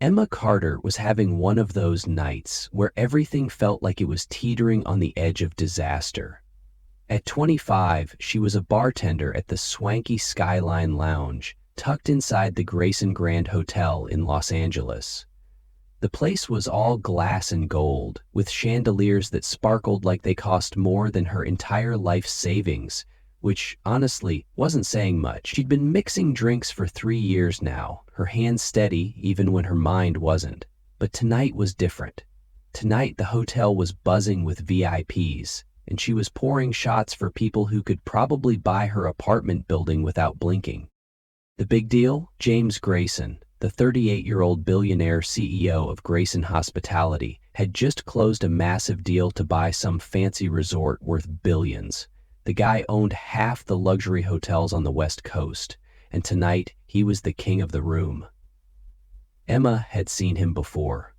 Emma Carter was having one of those nights where everything felt like it was teetering on the edge of disaster. At 25, she was a bartender at the swanky Skyline Lounge, tucked inside the Grayson Grand Hotel in Los Angeles. The place was all glass and gold, with chandeliers that sparkled like they cost more than her entire life's savings, which, honestly, wasn't saying much. She'd been mixing drinks for 3 years now, her hands steady even when her mind wasn't. But tonight was different. Tonight the hotel was buzzing with VIPs, and she was pouring shots for people who could probably buy her apartment building without blinking. The big deal? James Grayson, the 38-year-old billionaire CEO of Grayson Hospitality, had just closed a massive deal to buy some fancy resort worth billions. The guy owned half the luxury hotels on the West Coast, and tonight he was the king of the room. Emma had seen him before.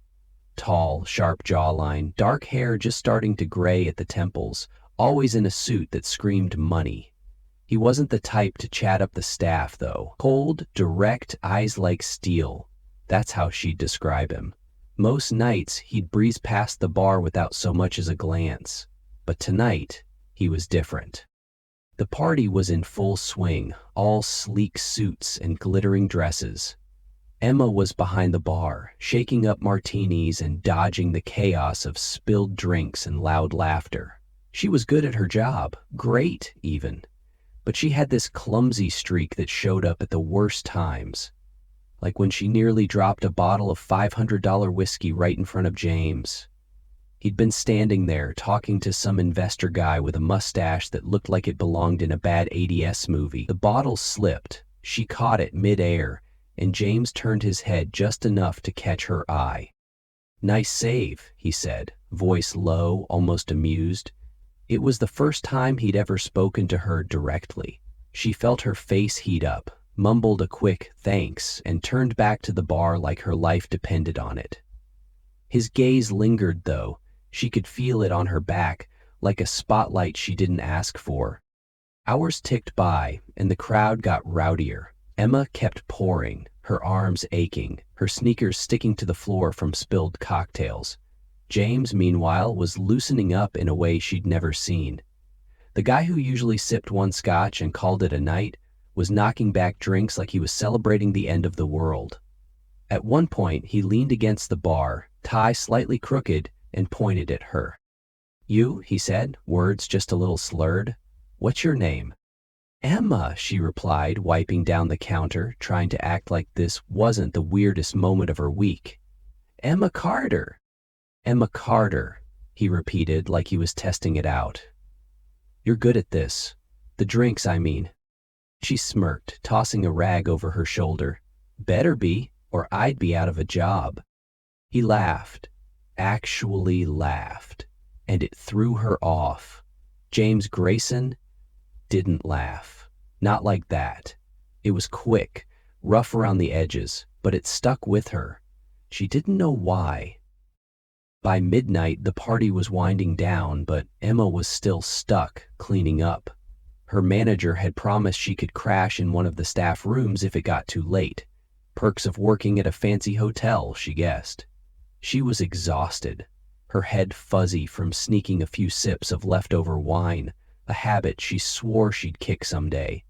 Tall, sharp jawline, dark hair just starting to gray at the temples, always in a suit that screamed money. He wasn't the type to chat up the staff, though. Cold, direct, eyes like steel. That's how she'd describe him. Most nights, he'd breeze past the bar without so much as a glance. But tonight, he was different. The party was in full swing, all sleek suits and glittering dresses. Emma was behind the bar, shaking up martinis and dodging the chaos of spilled drinks and loud laughter. She was good at her job, great even. But she had this clumsy streak that showed up at the worst times, like when she nearly dropped a bottle of $500 whiskey right in front of James. He'd been standing there talking to some investor guy with a mustache that looked like it belonged in a bad '80s movie. The bottle slipped, she caught it mid-air, and James turned his head just enough to catch her eye. "Nice save," he said, voice low, almost amused. It was the first time he'd ever spoken to her directly. She felt her face heat up, mumbled a quick thanks, and turned back to the bar like her life depended on it. His gaze lingered, though. She could feel it on her back, like a spotlight she didn't ask for. Hours ticked by, and the crowd got rowdier. Emma kept pouring, her arms aching, her sneakers sticking to the floor from spilled cocktails. James, meanwhile, was loosening up in a way she'd never seen. The guy who usually sipped one scotch and called it a night was knocking back drinks like he was celebrating the end of the world. At one point, he leaned against the bar, tie slightly crooked, and pointed at her. "You," he said, words just a little slurred. "What's your name?" "Emma," she replied, wiping down the counter, trying to act like this wasn't the weirdest moment of her week. "Emma Carter." "Emma Carter," he repeated like he was testing it out. "You're good at this. The drinks, I mean." She smirked, tossing a rag over her shoulder. "Better be, or I'd be out of a job." He laughed, actually laughed, and it threw her off. James Grayson didn't laugh. Not like that. It was quick, rough around the edges, but it stuck with her. She didn't know why. By midnight, the party was winding down, but Emma was still stuck, cleaning up. Her manager had promised she could crash in one of the staff rooms if it got too late. Perks of working at a fancy hotel, she guessed. She was exhausted, her head fuzzy from sneaking a few sips of leftover wine, a habit she swore she'd kick someday.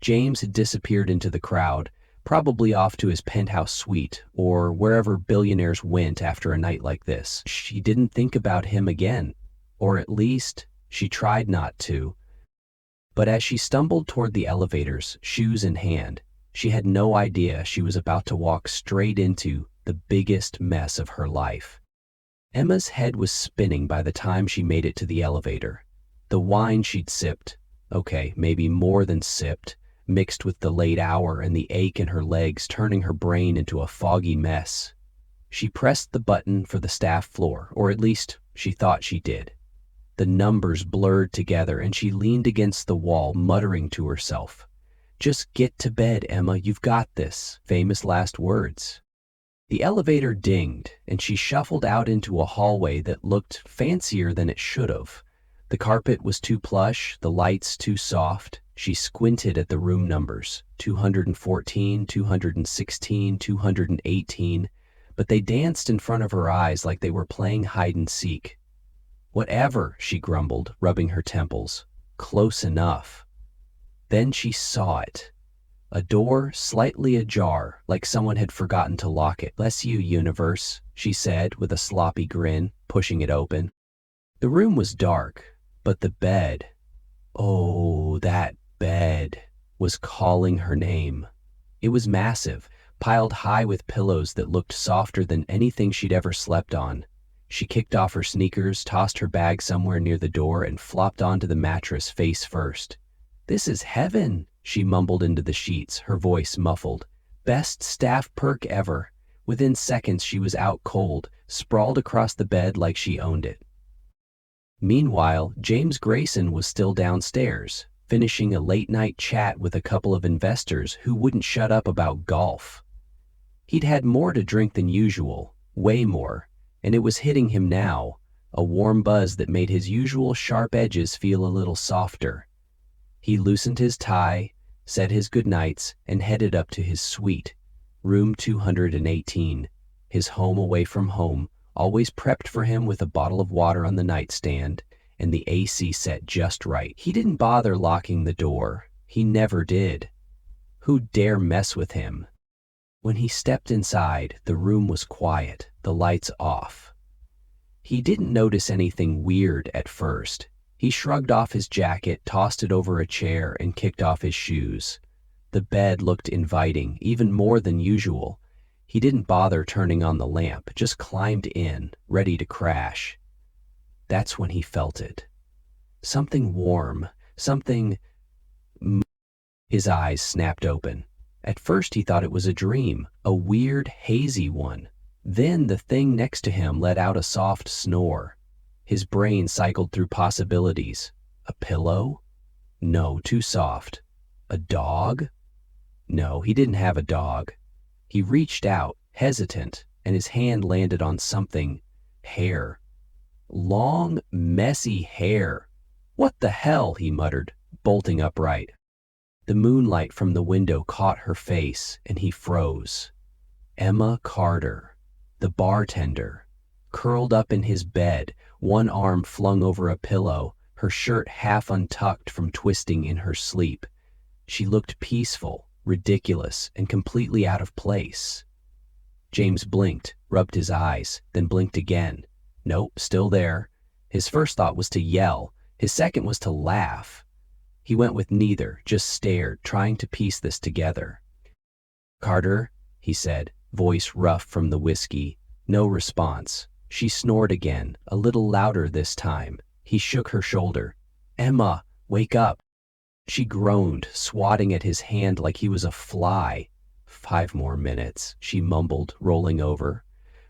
James had disappeared into the crowd, probably off to his penthouse suite or wherever billionaires went after a night like this. She didn't think about him again, or at least she tried not to. But as she stumbled toward the elevators, shoes in hand, she had no idea she was about to walk straight into the biggest mess of her life. Emma's head was spinning by the time she made it to the elevator. The wine she'd sipped, okay, maybe more than sipped, mixed with the late hour and the ache in her legs, turning her brain into a foggy mess. She pressed the button for the staff floor, or at least she thought she did. The numbers blurred together and she leaned against the wall, muttering to herself, "Just get to bed, Emma, you've got this." Famous last words. The elevator dinged, and she shuffled out into a hallway that looked fancier than it should have. The carpet was too plush, the lights too soft. She squinted at the room numbers, 214, 216, 218, but they danced in front of her eyes like they were playing hide and seek. "Whatever," she grumbled, rubbing her temples. "Close enough." Then she saw it. A door slightly ajar, like someone had forgotten to lock it. "Bless you, universe," she said with a sloppy grin, pushing it open. The room was dark, but the bed, oh, that bed, was calling her name. It was massive, piled high with pillows that looked softer than anything she'd ever slept on. She kicked off her sneakers, tossed her bag somewhere near the door, and flopped onto the mattress face first. "This is heaven," she mumbled into the sheets, her voice muffled. "Best staff perk ever." Within seconds she was out cold, sprawled across the bed like she owned it. Meanwhile, James Grayson was still downstairs, finishing a late-night chat with a couple of investors who wouldn't shut up about golf. He'd had more to drink than usual, way more, and it was hitting him now, a warm buzz that made his usual sharp edges feel a little softer. He loosened his tie, said his goodnights, and headed up to his suite, room 218, his home away from home, always prepped for him with a bottle of water on the nightstand, and the AC set just right. He didn't bother locking the door. He never did. Who dare mess with him? When he stepped inside, the room was quiet, the lights off. He didn't notice anything weird at first. He shrugged off his jacket, tossed it over a chair, and kicked off his shoes. The bed looked inviting, even more than usual. He didn't bother turning on the lamp, just climbed in, ready to crash. That's when he felt it. Something warm, something... His eyes snapped open. At first he thought it was a dream, a weird, hazy one. Then the thing next to him let out a soft snore. His brain cycled through possibilities. A pillow? No, too soft. A dog? No, he didn't have a dog. He reached out, hesitant, and his hand landed on something. Hair. Long, messy hair. "What the hell?" he muttered, bolting upright. The moonlight from the window caught her face, and he froze. Emma Carter, the bartender, curled up in his bed, one arm flung over a pillow, her shirt half untucked from twisting in her sleep. She looked peaceful, ridiculous, and completely out of place. James blinked, rubbed his eyes, then blinked again. Nope, still there. His first thought was to yell. His second was to laugh. He went with neither, just stared, trying to piece this together. "Carter," he said, voice rough from the whiskey. No response. She snored again, a little louder this time. He shook her shoulder. "Emma, wake up." She groaned, swatting at his hand like he was a fly. "5 more minutes," she mumbled, rolling over.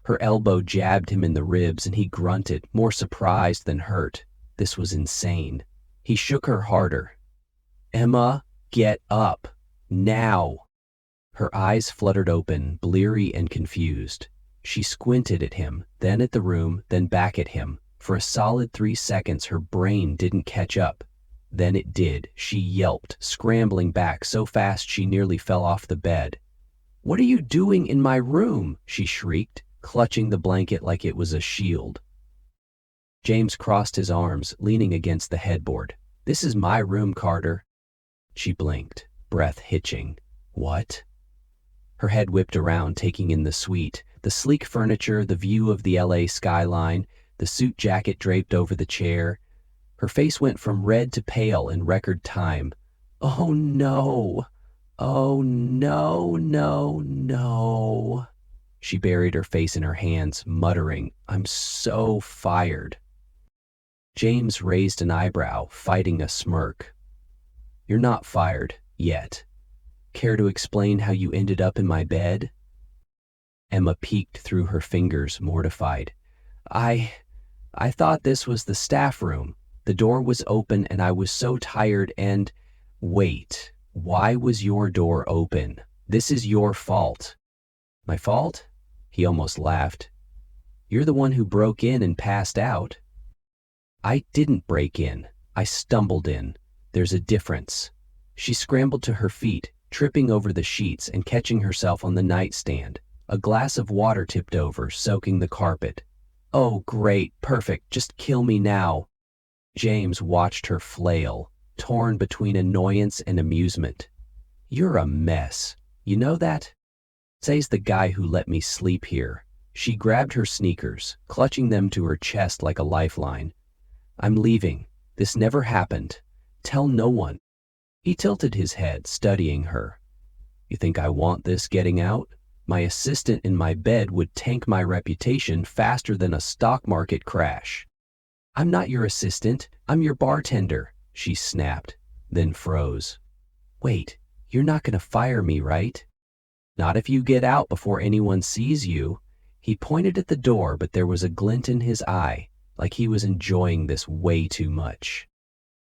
Her elbow jabbed him in the ribs and he grunted, more surprised than hurt. This was insane. He shook her harder. "Emma, get up. Now." Her eyes fluttered open, bleary and confused. She squinted at him, then at the room, then back at him. For a solid 3 seconds her brain didn't catch up. Then it did. She yelped, scrambling back so fast she nearly fell off the bed. "What are you doing in my room?" she shrieked, clutching the blanket like it was a shield. James crossed his arms, leaning against the headboard. "This is my room, Carter." She blinked, breath hitching. "What?" Her head whipped around, taking in the suite, the sleek furniture, the view of the LA skyline, the suit jacket draped over the chair. Her face went from red to pale in record time. "Oh no! Oh no, no, no." She buried her face in her hands, muttering, "I'm so fired." James raised an eyebrow, fighting a smirk. "You're not fired, yet. Care to explain how you ended up in my bed?" Emma peeked through her fingers, mortified. I thought this was the staff room. The door was open and I was so tired and..." "Wait, why was your door open? This is your fault." "My fault?" He almost laughed. "You're the one who broke in and passed out." "I didn't break in. I stumbled in. There's a difference." She scrambled to her feet, tripping over the sheets and catching herself on the nightstand. A glass of water tipped over, soaking the carpet. "Oh, great, perfect, just kill me now." James watched her flail, torn between annoyance and amusement. "You're a mess. You know that?" Says the guy who let me sleep here. She grabbed her sneakers, clutching them to her chest like a lifeline. "I'm leaving. This never happened. Tell no one." He tilted his head, studying her. "You think I want this getting out? My assistant in my bed would tank my reputation faster than a stock market crash." "I'm not your assistant. I'm your bartender," she snapped, then froze. "Wait, you're not gonna fire me, right?" "Not if you get out before anyone sees you." He pointed at the door, but there was a glint in his eye, like he was enjoying this way too much.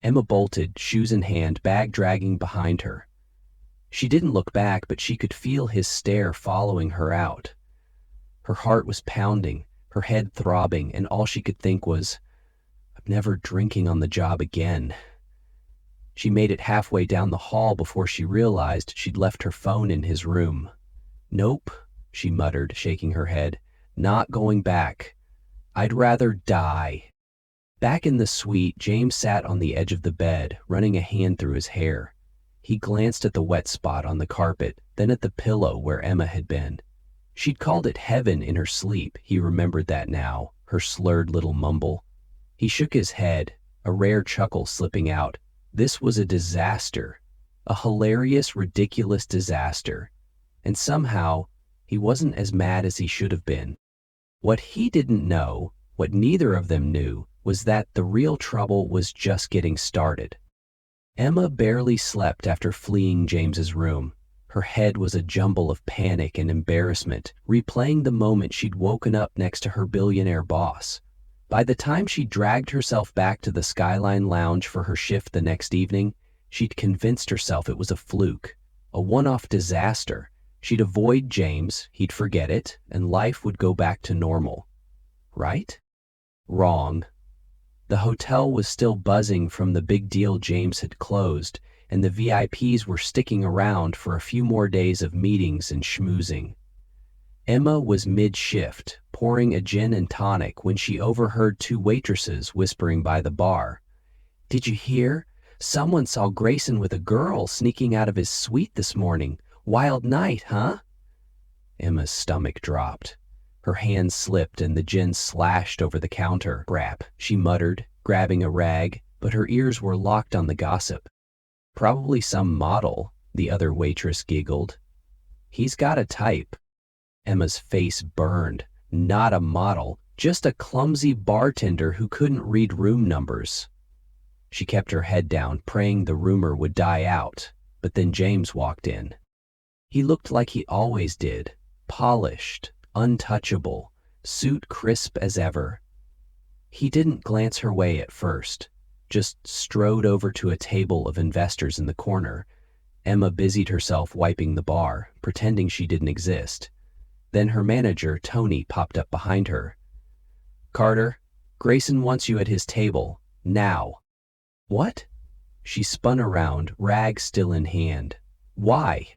Emma bolted, shoes in hand, bag dragging behind her. She didn't look back, but she could feel his stare following her out. Her heart was pounding, her head throbbing, and all she could think was, "I'm never drinking on the job again." She made it halfway down the hall before she realized she'd left her phone in his room. "Nope," she muttered, shaking her head. "Not going back. I'd rather die." Back in the suite, James sat on the edge of the bed, running a hand through his hair. He glanced at the wet spot on the carpet, then at the pillow where Emma had been. She'd called it heaven in her sleep. He remembered that now, her slurred little mumble. He shook his head, a rare chuckle slipping out. This was a disaster. A hilarious, ridiculous disaster. And somehow, he wasn't as mad as he should have been. What he didn't know, what neither of them knew, was that the real trouble was just getting started. Emma barely slept after fleeing James's room. Her head was a jumble of panic and embarrassment, replaying the moment she'd woken up next to her billionaire boss. By the time she dragged herself back to the Skyline Lounge for her shift the next evening, she'd convinced herself it was a fluke, a one-off disaster. She'd avoid James, he'd forget it, and life would go back to normal. Right? Wrong. The hotel was still buzzing from the big deal James had closed, and the VIPs were sticking around for a few more days of meetings and schmoozing. Emma was mid-shift, pouring a gin and tonic when she overheard two waitresses whispering by the bar. "Did you hear? Someone saw Grayson with a girl sneaking out of his suite this morning. Wild night, huh?" Emma's stomach dropped. Her hand slipped and the gin slashed over the counter. "Brap," she muttered, grabbing a rag, but her ears were locked on the gossip. "Probably some model," the other waitress giggled. "He's got a type." Emma's face burned. Not a model, just a clumsy bartender who couldn't read room numbers. She kept her head down, praying the rumor would die out, but then James walked in. He looked like he always did, polished, untouchable, suit crisp as ever. He didn't glance her way at first, just strode over to a table of investors in the corner. Emma busied herself wiping the bar, pretending she didn't exist. Then her manager, Tony, popped up behind her. "Carter, Grayson wants you at his table, now." "What?" She spun around, rag still in hand. "Why?"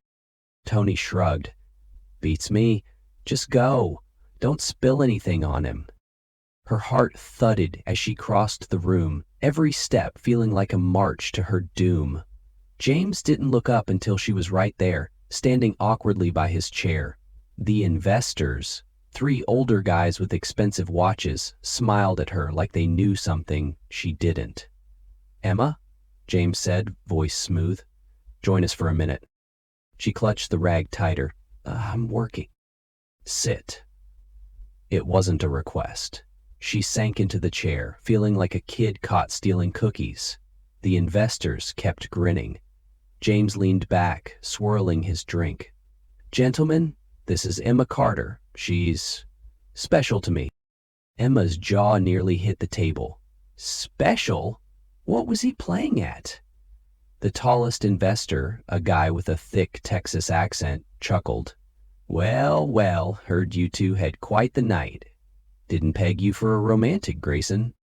Tony shrugged. "Beats me. Just go. Don't spill anything on him." Her heart thudded as she crossed the room, every step feeling like a march to her doom. James didn't look up until she was right there, standing awkwardly by his chair. The investors, three older guys with expensive watches, smiled at her like they knew something she didn't. "Emma," James said, voice smooth. "Join us for a minute." She clutched the rag tighter. I'm working." "Sit." It wasn't a request. She sank into the chair, feeling like a kid caught stealing cookies. The investors kept grinning. James leaned back, swirling his drink. "Gentlemen, this is Emma Carter. She's special to me." Emma's jaw nearly hit the table. Special? What was he playing at? The tallest investor, a guy with a thick Texas accent, chuckled. Well, well, heard you two had quite the night. Didn't peg you for a romantic, Grayson."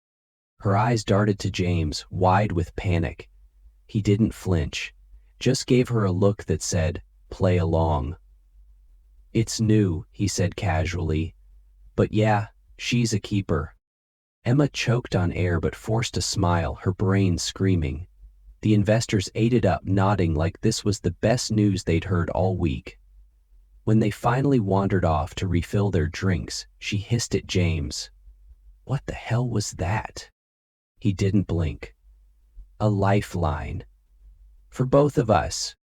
Her eyes darted to James, wide with panic. He didn't flinch, just gave her a look that said, "Play along." It's new, he said casually. But yeah, she's a keeper. Emma choked on air but forced a smile, her brain screaming. The investors ate it up, nodding like this was the best news they'd heard all week. When they finally wandered off to refill their drinks, she hissed at James. What the hell was that? He didn't blink. A lifeline. For both of us.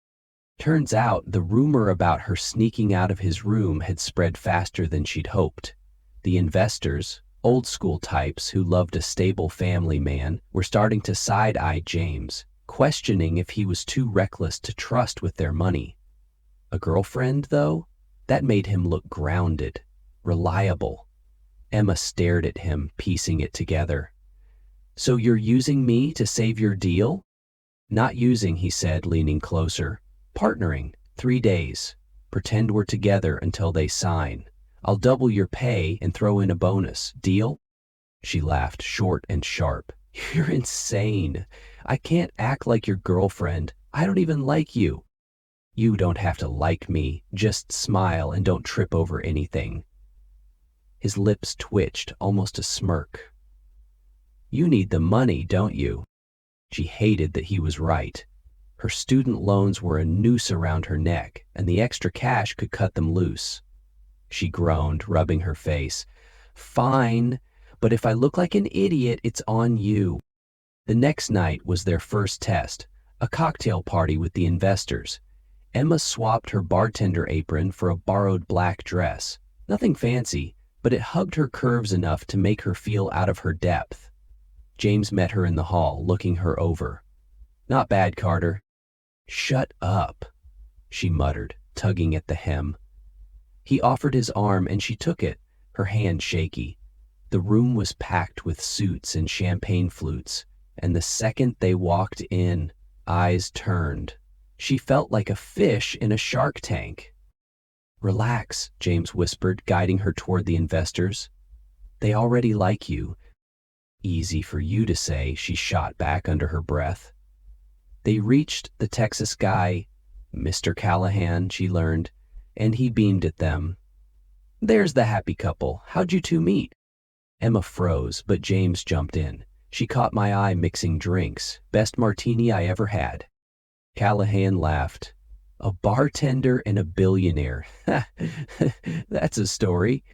Turns out the rumor about her sneaking out of his room had spread faster than she'd hoped. The investors, old school types who loved a stable family man, were starting to side-eye James, questioning if he was too reckless to trust with their money. A girlfriend, though? That made him look grounded, reliable. Emma stared at him, piecing it together. So you're using me to save your deal? Not using, he said, leaning closer. Partnering, 3 days. Pretend we're together until they sign. I'll double your pay and throw in a bonus. Deal? She laughed, short and sharp. You're insane. I can't act like your girlfriend. I don't even like you. You don't have to like me. Just smile and don't trip over anything. His lips twitched, almost a smirk. You need the money, don't you? She hated that he was right. Her student loans were a noose around her neck, and the extra cash could cut them loose. She groaned, rubbing her face. Fine, but if I look like an idiot, it's on you. The next night was their first test, a cocktail party with the investors. Emma swapped her bartender apron for a borrowed black dress. Nothing fancy, but it hugged her curves enough to make her feel out of her depth. James met her in the hall, looking her over. Not bad, Carter. Shut up, she muttered, tugging at the hem. He offered his arm and she took it, her hand shaky. The room was packed with suits and champagne flutes, and the second they walked in, eyes turned. She felt like a fish in a shark tank. Relax, James whispered, guiding her toward the investors. They already like you. Easy for you to say, she shot back under her breath. They reached the Texas guy, Mr. Callahan, she learned, and he beamed at them. There's the happy couple. How'd you two meet? Emma froze, but James jumped in. She caught my eye mixing drinks. Best martini I ever had. Callahan laughed. A bartender and a billionaire. That's a story.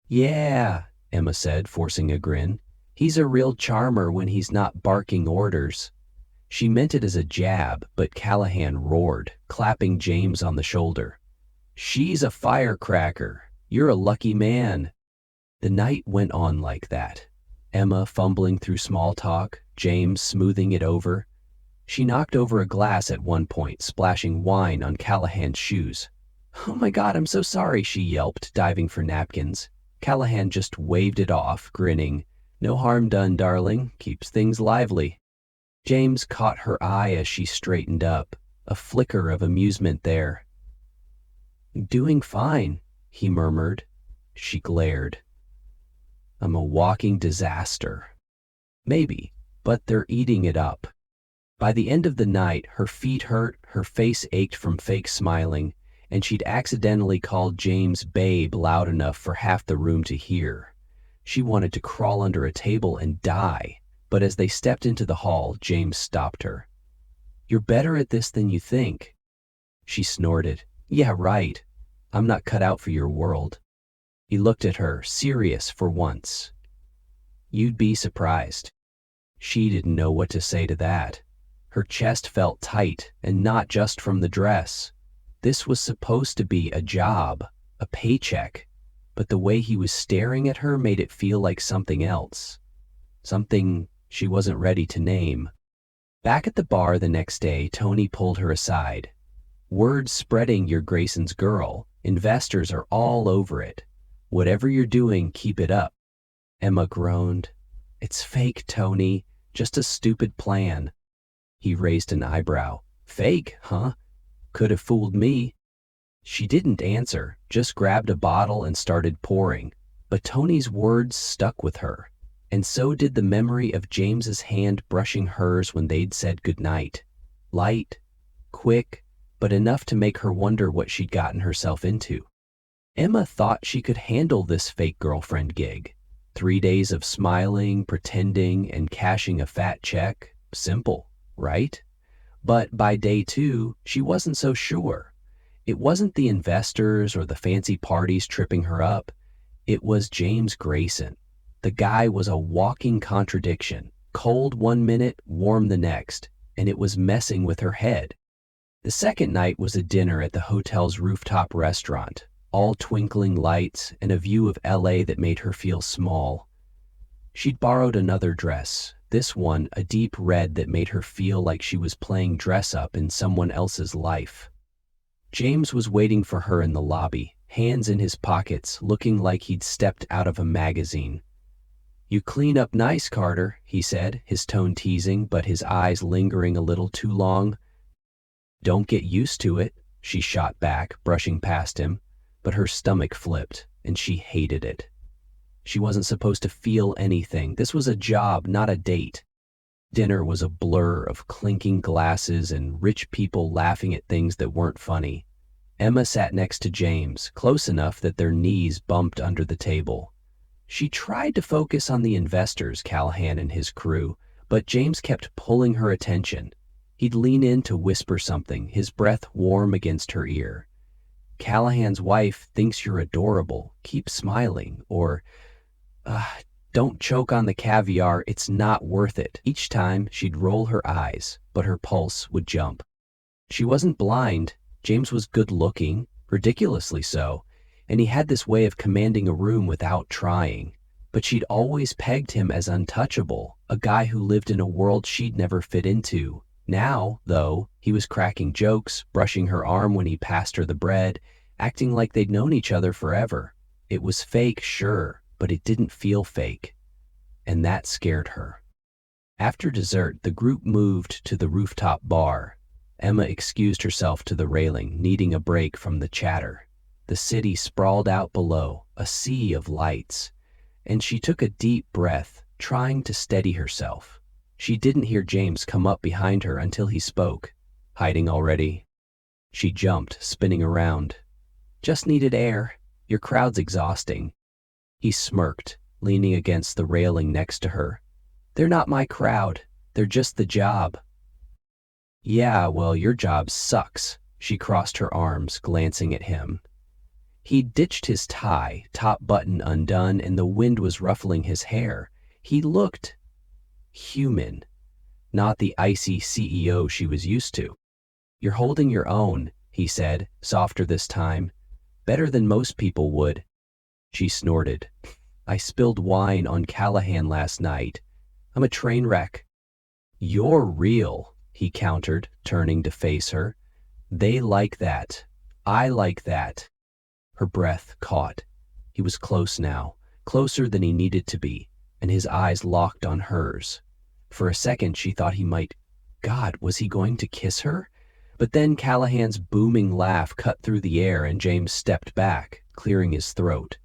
Yeah, Emma said, forcing a grin. He's a real charmer when he's not barking orders. She meant it as a jab, but Callahan roared, clapping James on the shoulder. She's a firecracker. You're a lucky man. The night went on like that. Emma fumbling through small talk, James smoothing it over. She knocked over a glass at one point, splashing wine on Callahan's shoes. Oh my God, I'm so sorry, she yelped, diving for napkins. Callahan just waved it off, grinning. No harm done, darling. Keeps things lively. James caught her eye as she straightened up, a flicker of amusement there. Doing fine, he murmured. She glared. I'm a walking disaster. Maybe, but they're eating it up. By the end of the night, her feet hurt, her face ached from fake smiling, and she'd accidentally called James babe loud enough for half the room to hear. She wanted to crawl under a table and die, but as they stepped into the hall, James stopped her. You're better at this than you think. She snorted. Yeah, right. I'm not cut out for your world. He looked at her, serious for once. You'd be surprised. She didn't know what to say to that. Her chest felt tight, and not just from the dress. This was supposed to be a job, a paycheck, but the way he was staring at her made it feel like something else. Something she wasn't ready to name. Back at the bar the next day, Tony pulled her aside. Word spreading you're Grayson's girl. Investors are all over it. Whatever you're doing, keep it up. Emma groaned. It's fake, Tony. Just a stupid plan. He raised an eyebrow. Fake, huh? Could have fooled me. She didn't answer, just grabbed a bottle and started pouring. But Tony's words stuck with her. And so did the memory of James's hand brushing hers when they'd said goodnight. Light, quick, but enough to make her wonder what she'd gotten herself into. Emma thought she could handle this fake girlfriend gig. 3 days of smiling, pretending, and cashing a fat check. Simple, right? But by day 2, she wasn't so sure. It wasn't the investors or the fancy parties tripping her up. It was James Grayson. The guy was a walking contradiction. Cold one minute, warm the next, and it was messing with her head. The second night was a dinner at the hotel's rooftop restaurant, all twinkling lights and a view of LA that made her feel small. She'd borrowed another dress, this one a deep red that made her feel like she was playing dress-up in someone else's life. James was waiting for her in the lobby, hands in his pockets, looking like he'd stepped out of a magazine. "You clean up nice, Carter," he said, his tone teasing, but his eyes lingering a little too long. "Don't get used to it," she shot back, brushing past him, but her stomach flipped, and she hated it. She wasn't supposed to feel anything. This was a job, not a date. Dinner was a blur of clinking glasses and rich people laughing at things that weren't funny. Emma sat next to James, close enough that their knees bumped under the table. She tried to focus on the investors, Callahan and his crew, but James kept pulling her attention. He'd lean in to whisper something, his breath warm against her ear. "Callahan's wife thinks you're adorable. Keep smiling," or, "Don't choke on the caviar, it's not worth it." Each time she'd roll her eyes, but her pulse would jump. She wasn't blind. James was good-looking, ridiculously so, and he had this way of commanding a room without trying. But she'd always pegged him as untouchable, a guy who lived in a world she'd never fit into. Now, though, he was cracking jokes, brushing her arm when he passed her the bread, acting like they'd known each other forever. It was fake, sure, but it didn't feel fake. And that scared her. After dessert, the group moved to the rooftop bar. Emma excused herself to the railing, needing a break from the chatter. The city sprawled out below, a sea of lights, and she took a deep breath, trying to steady herself. She didn't hear James come up behind her until he spoke. "Hiding already?" She jumped, spinning around. "Just needed air. Your crowd's exhausting." He smirked, leaning against the railing next to her. "They're not my crowd. They're just the job." "Yeah, well, your job sucks." She crossed her arms, glancing at him. He ditched his tie, top button undone, and the wind was ruffling his hair. He looked human, not the icy CEO she was used to. "You're holding your own," he said, softer this time. "Better than most people would." She snorted. "I spilled wine on Callahan last night. I'm a train wreck." "You're real," he countered, turning to face her. "They like that. I like that." Her breath caught. He was close now, closer than he needed to be, and his eyes locked on hers. For a second she thought he might. God, was he going to kiss her? But then Callahan's booming laugh cut through the air and James stepped back, clearing his throat.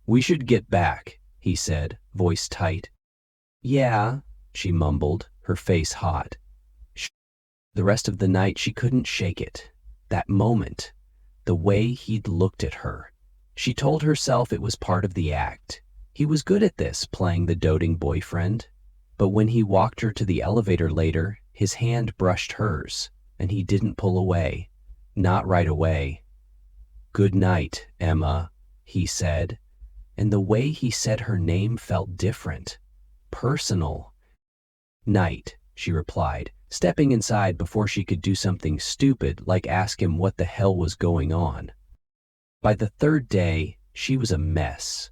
"We should get back," he said, voice tight. "Yeah," she mumbled, her face hot. The rest of the night she couldn't shake it. That moment. The way he'd looked at her. She told herself it was part of the act. He was good at this, playing the doting boyfriend. But when he walked her to the elevator later, his hand brushed hers, and he didn't pull away. Not right away. "Good night, Emma," he said. And the way he said her name felt different. Personal. "Night," she replied, stepping inside before she could do something stupid like ask him what the hell was going on. By the third day, she was a mess.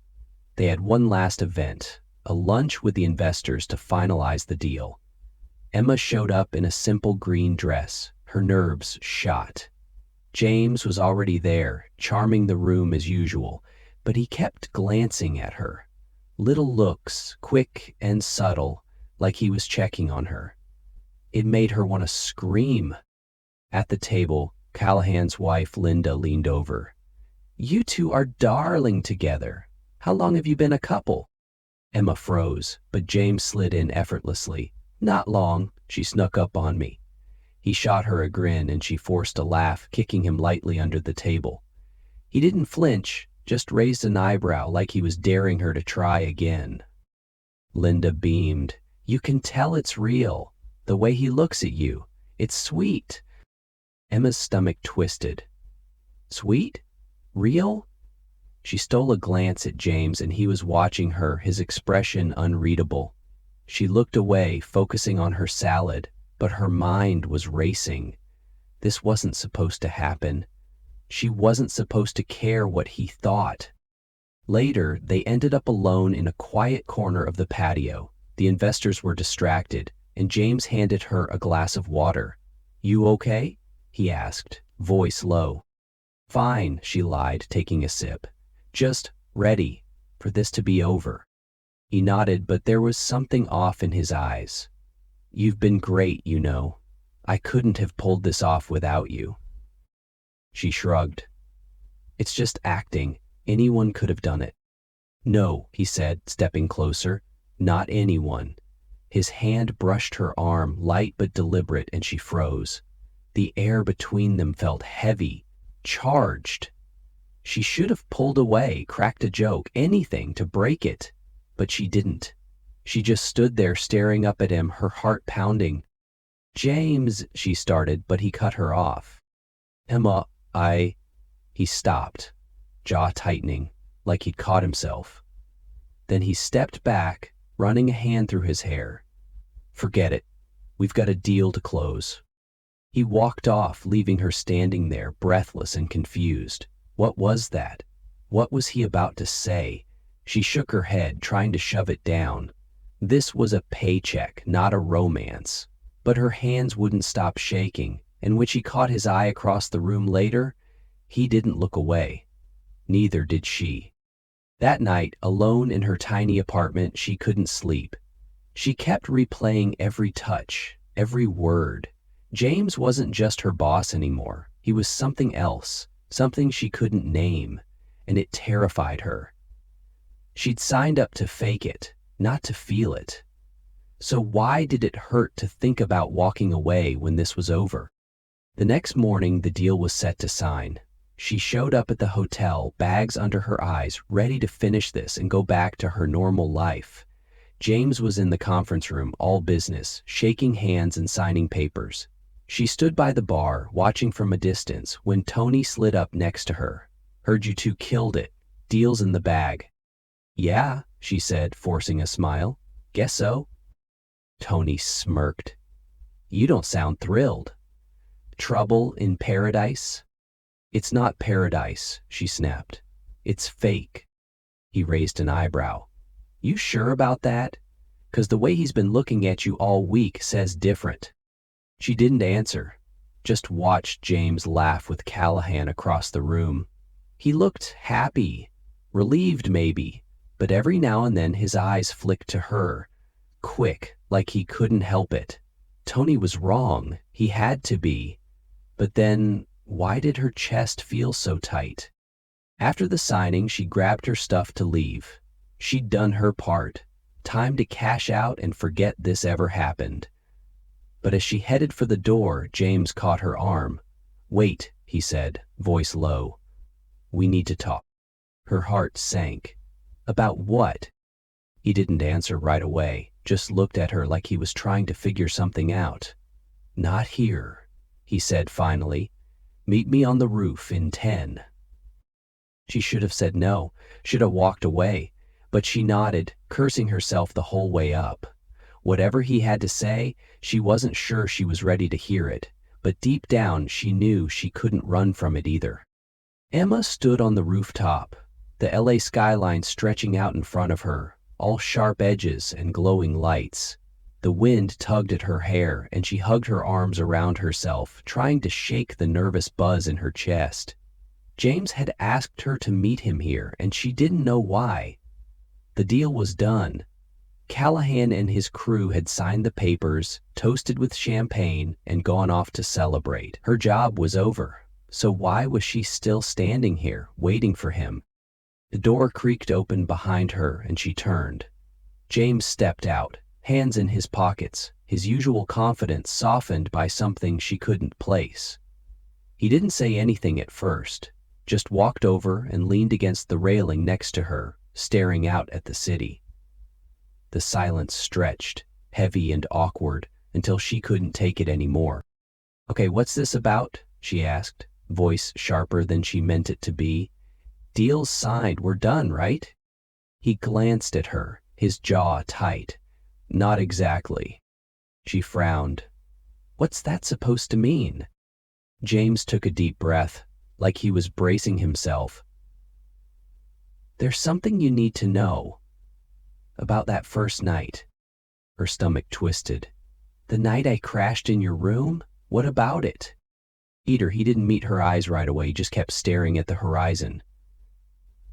They had one last event, a lunch with the investors to finalize the deal. Emma showed up in a simple green dress, her nerves shot. James was already there, charming the room as usual, but he kept glancing at her. Little looks, quick and subtle, like he was checking on her. It made her want to scream. At the table, Callahan's wife, Linda, leaned over. "You two are darling together. How long have you been a couple?" Emma froze, but James slid in effortlessly. "Not long." She snuck up on me. He shot her a grin and she forced a laugh, kicking him lightly under the table. He didn't flinch, just raised an eyebrow like he was daring her to try again. Linda beamed. You can tell it's real. The way he looks at you. It's sweet. Emma's stomach twisted. Sweet? Real? She stole a glance at James and he was watching her, his expression unreadable. She looked away, focusing on her salad, but her mind was racing. This wasn't supposed to happen. She wasn't supposed to care what he thought. Later, they ended up alone in a quiet corner of the patio. The investors were distracted, and James handed her a glass of water. You okay? He asked, voice low. Fine, she lied, taking a sip. Just ready for this to be over. He nodded, but there was something off in his eyes. You've been great, you know. I couldn't have pulled this off without you. She shrugged. It's just acting. Anyone could have done it. No, he said, stepping closer. Not anyone. His hand brushed her arm, light but deliberate, and she froze. The air between them felt heavy, charged. She should have pulled away, cracked a joke, anything to break it. But she didn't. She just stood there staring up at him, her heart pounding. James, she started, but he cut her off. Emma, He stopped, jaw tightening, like he'd caught himself. Then he stepped back, running a hand through his hair. Forget it. We've got a deal to close. He walked off, leaving her standing there, breathless and confused. What was that? What was he about to say? She shook her head, trying to shove it down. This was a paycheck, not a romance. But her hands wouldn't stop shaking, and when she caught his eye across the room later, he didn't look away. Neither did she. That night, alone in her tiny apartment, she couldn't sleep. She kept replaying every touch, every word. James wasn't just her boss anymore. He was something else, something she couldn't name, and it terrified her. She'd signed up to fake it, not to feel it. So why did it hurt to think about walking away when this was over? The next morning, the deal was set to sign. She showed up at the hotel, bags under her eyes, ready to finish this and go back to her normal life. James was in the conference room, all business, shaking hands and signing papers. She stood by the bar, watching from a distance, when Tony slid up next to her. Heard you two killed it. Deal's in the bag. Yeah, she said, forcing a smile. Guess so. Tony smirked. You don't sound thrilled. Trouble in paradise? It's not paradise, she snapped. It's fake. He raised an eyebrow. You sure about that? 'Cause the way he's been looking at you all week says different. She didn't answer, just watched James laugh with Callahan across the room. He looked happy, relieved maybe, but every now and then his eyes flicked to her, quick, like he couldn't help it. Tony was wrong, he had to be. But then, why did her chest feel so tight? After the signing, she grabbed her stuff to leave. She'd done her part. Time to cash out and forget this ever happened. But as she headed for the door, James caught her arm. Wait, he said, voice low. We need to talk. Her heart sank. About what? He didn't answer right away, just looked at her like he was trying to figure something out. Not here, he said finally. Meet me on the roof in 10. She should have said no, should have walked away, but she nodded, cursing herself the whole way up. Whatever he had to say, she wasn't sure she was ready to hear it, but deep down she knew she couldn't run from it either. Emma stood on the rooftop, the LA skyline stretching out in front of her, all sharp edges and glowing lights. The wind tugged at her hair and she hugged her arms around herself, trying to shake the nervous buzz in her chest. James had asked her to meet him here and she didn't know why. The deal was done. Callahan and his crew had signed the papers, toasted with champagne, and gone off to celebrate. Her job was over, so why was she still standing here, waiting for him? The door creaked open behind her and she turned. James stepped out, hands in his pockets, his usual confidence softened by something she couldn't place. He didn't say anything at first, just walked over and leaned against the railing next to her, staring out at the city. The silence stretched, heavy and awkward, until she couldn't take it anymore. "Okay, what's this about?" she asked, voice sharper than she meant it to be. "Deal's signed, we're done, right?" He glanced at her, his jaw tight. "Not exactly." She frowned. "What's that supposed to mean?" James took a deep breath, like he was bracing himself. "There's something you need to know about that first night." Her stomach twisted. "The night I crashed in your room? What about it?" He didn't meet her eyes right away, just kept staring at the horizon.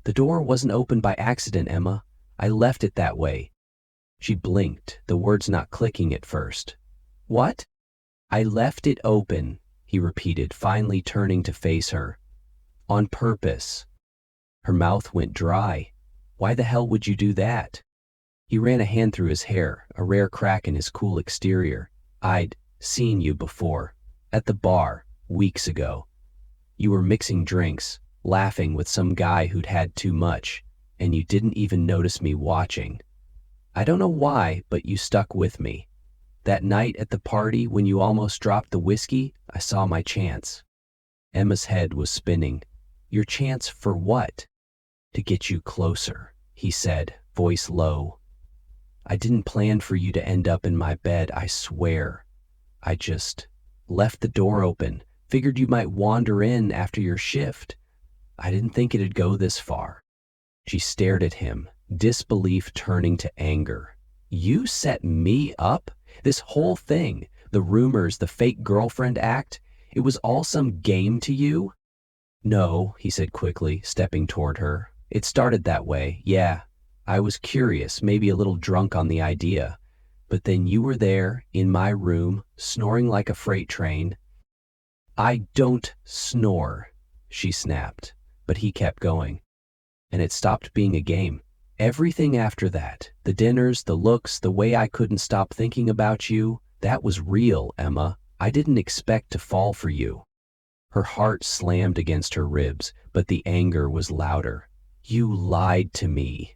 "The door wasn't opened by accident, Emma. I left it that way." She blinked, the words not clicking at first. "What?" "I left it open," he repeated, finally turning to face her. "On purpose." Her mouth went dry. "Why the hell would you do that?" He ran a hand through his hair, a rare crack in his cool exterior. "I'd seen you before. At the bar, weeks ago. You were mixing drinks, laughing with some guy who'd had too much, and you didn't even notice me watching. I don't know why, but you stuck with me. That night at the party when you almost dropped the whiskey, I saw my chance." Emma's head was spinning. "Your chance for what?" "To get you closer," he said, voice low. "I didn't plan for you to end up in my bed, I swear. I just left the door open, figured you might wander in after your shift. I didn't think it'd go this far." She stared at him, disbelief turning to anger. "You set me up? This whole thing, the rumors, the fake girlfriend act, it was all some game to you?" "No," he said quickly, stepping toward her. "It started that way, yeah. I was curious, maybe a little drunk on the idea. But then you were there, in my room, snoring like a freight train." "I don't snore," she snapped, but he kept going. "And it stopped being a game. Everything after that, the dinners, the looks, the way I couldn't stop thinking about you, that was real, Emma. I didn't expect to fall for you." Her heart slammed against her ribs, but the anger was louder. "You lied to me.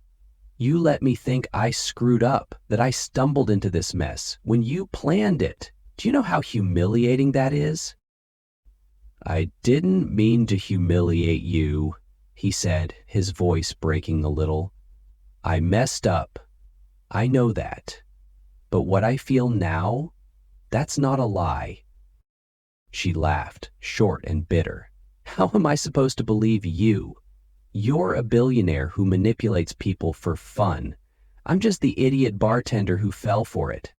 You let me think I screwed up, that I stumbled into this mess, when you planned it. Do you know how humiliating that is?" "I didn't mean to humiliate you," he said, his voice breaking a little. "I messed up. I know that. But what I feel now, that's not a lie." She laughed, short and bitter. "How am I supposed to believe you? You're a billionaire who manipulates people for fun. I'm just the idiot bartender who fell for it."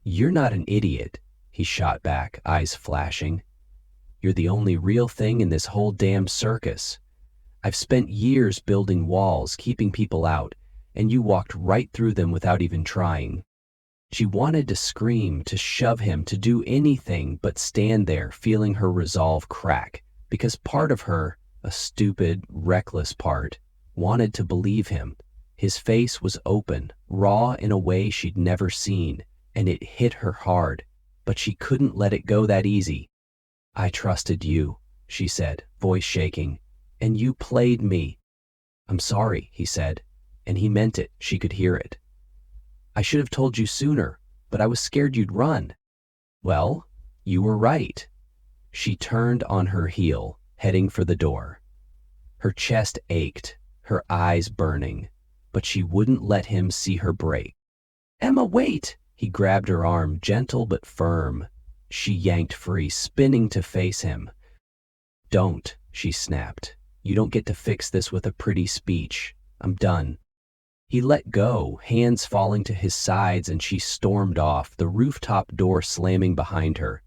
"You're not an idiot," he shot back, eyes flashing. "You're the only real thing in this whole damn circus. I've spent years building walls, keeping people out, and you walked right through them without even trying." She wanted to scream, to shove him, to do anything but stand there feeling her resolve crack, because part of her, a stupid, reckless part, wanted to believe him. His face was open, raw in a way she'd never seen, and it hit her hard, but she couldn't let it go that easy. "I trusted you," she said, voice shaking, "and you played me." "I'm sorry," he said, and he meant it. She could hear it. "I should have told you sooner, but I was scared you'd run." "Well, you were right." She turned on her heel, heading for the door. Her chest ached, her eyes burning, but she wouldn't let him see her break. "Emma, wait!" He grabbed her arm, gentle but firm. She yanked free, spinning to face him. "Don't," she snapped. "You don't get to fix this with a pretty speech. I'm done." He let go, hands falling to his sides, and she stormed off, the rooftop door slamming behind her.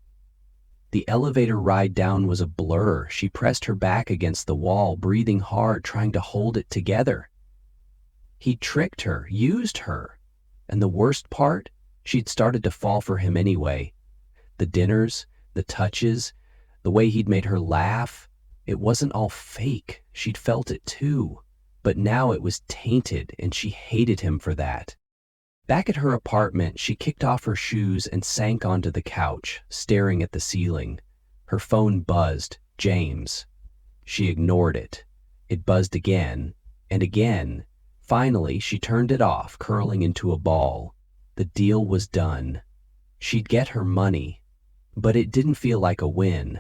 The elevator ride down was a blur. She pressed her back against the wall, breathing hard, trying to hold it together. He tricked her, used her. And the worst part, she'd started to fall for him anyway. The dinners, the touches, the way he'd made her laugh, it wasn't all fake. She'd felt it too. But now it was tainted, and she hated him for that. Back at her apartment, she kicked off her shoes and sank onto the couch, staring at the ceiling. Her phone buzzed. James. She ignored it. It buzzed again and again. Finally, she turned it off, curling into a ball. The deal was done. She'd get her money, but it didn't feel like a win.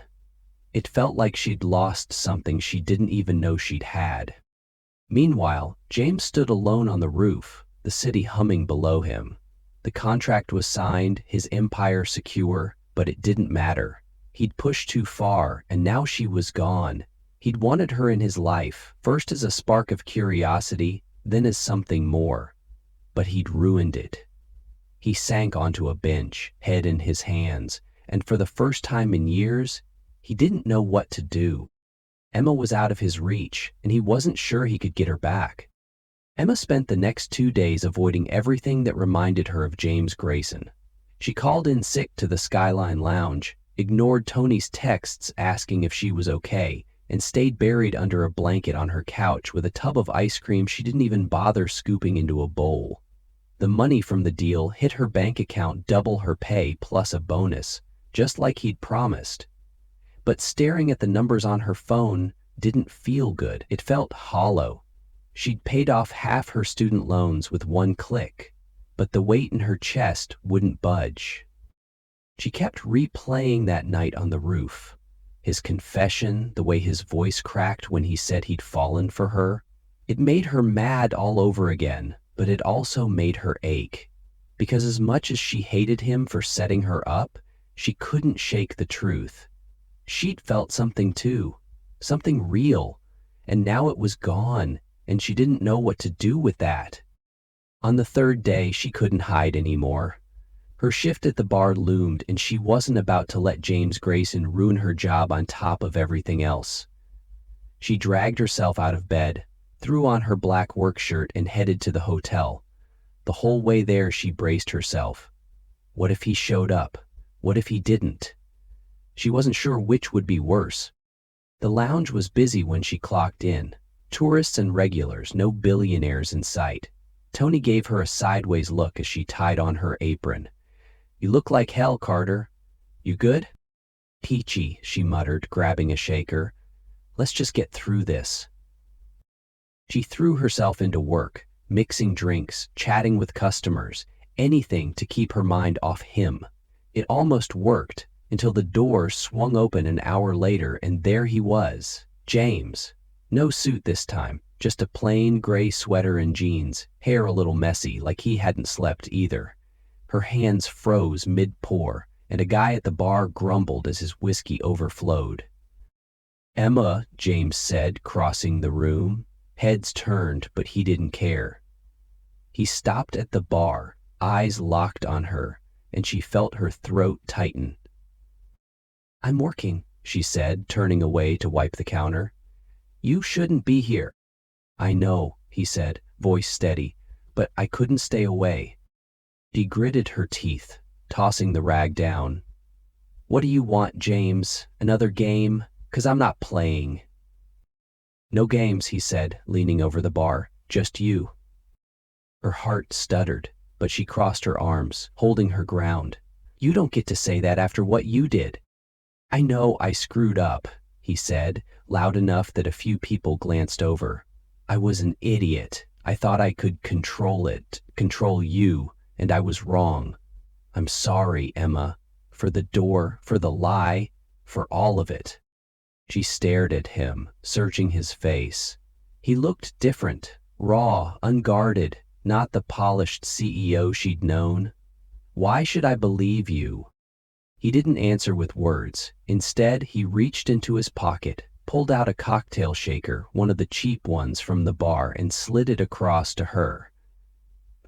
It felt like she'd lost something she didn't even know she'd had. Meanwhile, James stood alone on the roof, the city humming below him. The contract was signed, his empire secure, but it didn't matter. He'd pushed too far, and now she was gone. He'd wanted her in his life, first as a spark of curiosity, then as something more. But he'd ruined it. He sank onto a bench, head in his hands, and for the first time in years, he didn't know what to do. Emma was out of his reach, and he wasn't sure he could get her back. Emma spent the next 2 days avoiding everything that reminded her of James Grayson. She called in sick to the Skyline Lounge, ignored Tony's texts asking if she was okay, and stayed buried under a blanket on her couch with a tub of ice cream she didn't even bother scooping into a bowl. The money from the deal hit her bank account, double her pay plus a bonus, just like he'd promised. But staring at the numbers on her phone didn't feel good. It felt hollow. She'd paid off half her student loans with one click, but the weight in her chest wouldn't budge. She kept replaying that night on the roof. His confession, the way his voice cracked when he said he'd fallen for her. It made her mad all over again, but it also made her ache. Because as much as she hated him for setting her up, she couldn't shake the truth. She'd felt something too, something real, and now it was gone, and she didn't know what to do with that. On the third day, she couldn't hide anymore. Her shift at the bar loomed, and she wasn't about to let James Grayson ruin her job on top of everything else. She dragged herself out of bed, threw on her black work shirt, and headed to the hotel. The whole way there, she braced herself. What if he showed up? What if he didn't? She wasn't sure which would be worse. The lounge was busy when she clocked in. Tourists and regulars, no billionaires in sight. Tony gave her a sideways look as she tied on her apron. "You look like hell, Carter. You good?" "Peachy," she muttered, grabbing a shaker. "Let's just get through this." She threw herself into work, mixing drinks, chatting with customers, anything to keep her mind off him. It almost worked, until the door swung open an hour later, and there he was, James. No suit this time, just a plain gray sweater and jeans, hair a little messy, like he hadn't slept either. Her hands froze mid-pour, and a guy at the bar grumbled as his whiskey overflowed. "Emma," James said, crossing the room. Heads turned, but he didn't care. He stopped at the bar, eyes locked on her, and she felt her throat tighten. "I'm working," she said, turning away to wipe the counter. "You shouldn't be here." "I know," he said, voice steady, "but I couldn't stay away." She gritted her teeth, tossing the rag down. "What do you want, James? Another game? 'Cause I'm not playing." "No games," he said, leaning over the bar. "Just you." Her heart stuttered, but she crossed her arms, holding her ground. "You don't get to say that after what you did." "I know I screwed up," he said, loud enough that a few people glanced over. "I was an idiot. I thought I could control you, and I was wrong. I'm sorry, Emma, for the door, for the lie, for all of it." She stared at him, searching his face. He looked different, raw, unguarded, not the polished CEO she'd known. "Why should I believe you?" He didn't answer with words. Instead, he reached into his pocket, pulled out a cocktail shaker, one of the cheap ones from the bar, and slid it across to her.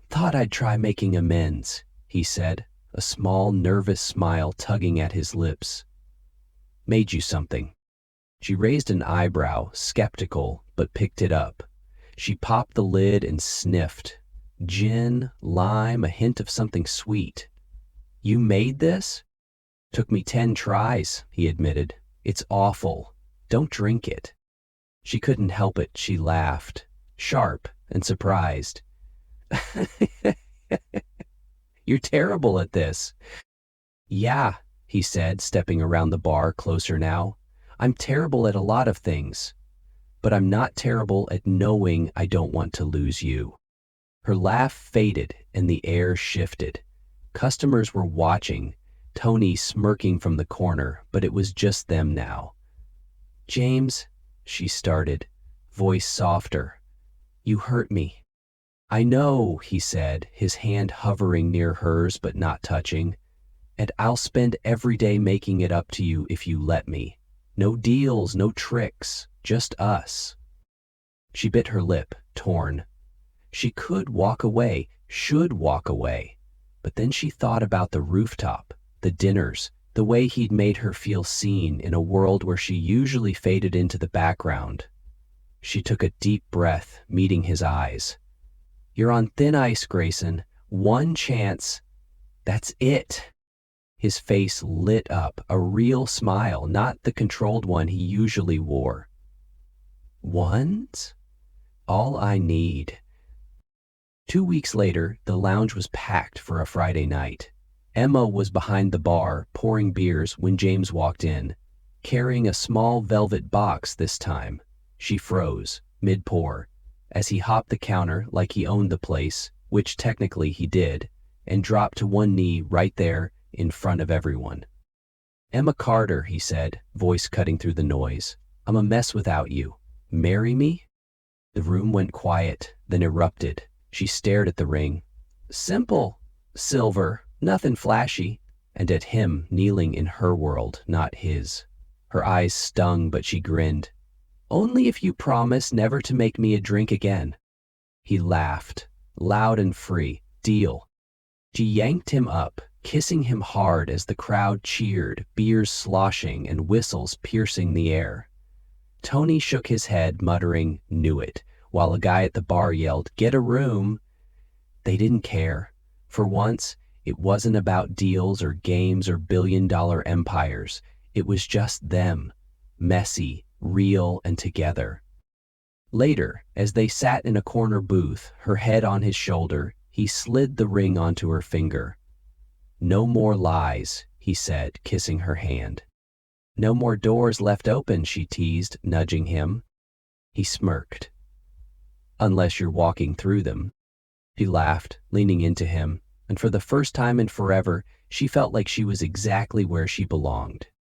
"Thought I'd try making amends," he said, a small, nervous smile tugging at his lips. "Made you something." She raised an eyebrow, skeptical, but picked it up. She popped the lid and sniffed. Gin, lime, a hint of something sweet. "You made this?" "Took me 10 tries, he admitted. "It's awful. Don't drink it." She couldn't help it. She laughed, sharp and surprised. "You're terrible at this." "Yeah," he said, stepping around the bar closer now. I'm terrible at a lot of things, but I'm not terrible at knowing I don't want to lose you." Her laugh faded and the air shifted. Customers were watching, Tony smirking from the corner, but it was just them now. "James," she started, voice softer, "you hurt me." "I know," he said, his hand hovering near hers but not touching. "And I'll spend every day making it up to you if you let me. No deals, no tricks, just us." She bit her lip, torn. She could walk away, should walk away. But then she thought about the rooftop, the dinners, the way he'd made her feel seen in a world where she usually faded into the background. She took a deep breath, meeting his eyes. "You're on thin ice, Grayson. One chance. That's it." His face lit up, a real smile, not the controlled one he usually wore. "One's all I need." 2 weeks later, the lounge was packed for a Friday night. Emma was behind the bar, pouring beers when James walked in, carrying a small velvet box this time. She froze, mid-pour, as he hopped the counter like he owned the place, which technically he did, and dropped to one knee right there in front of everyone. "Emma Carter," he said, voice cutting through the noise. "I'm a mess without you. Marry me?" The room went quiet, then erupted. She stared at the ring. Simple. Silver. Nothing flashy. And at him, kneeling in her world, not his. Her eyes stung, but she grinned. "Only if you promise never to make me a drink again." He laughed, loud and free. "Deal." She yanked him up, kissing him hard as the crowd cheered, beers sloshing and whistles piercing the air. Tony shook his head, muttering, "Knew it," while a guy at the bar yelled, "Get a room." They didn't care. For once, it wasn't about deals or games or billion-dollar empires. It was just them, messy, real, and together. Later, as they sat in a corner booth, her head on his shoulder, he slid the ring onto her finger. "No more lies," he said, kissing her hand. "No more doors left open," she teased, nudging him. He smirked. "Unless you're walking through them." She laughed, leaning into him, and for the first time in forever, she felt like she was exactly where she belonged.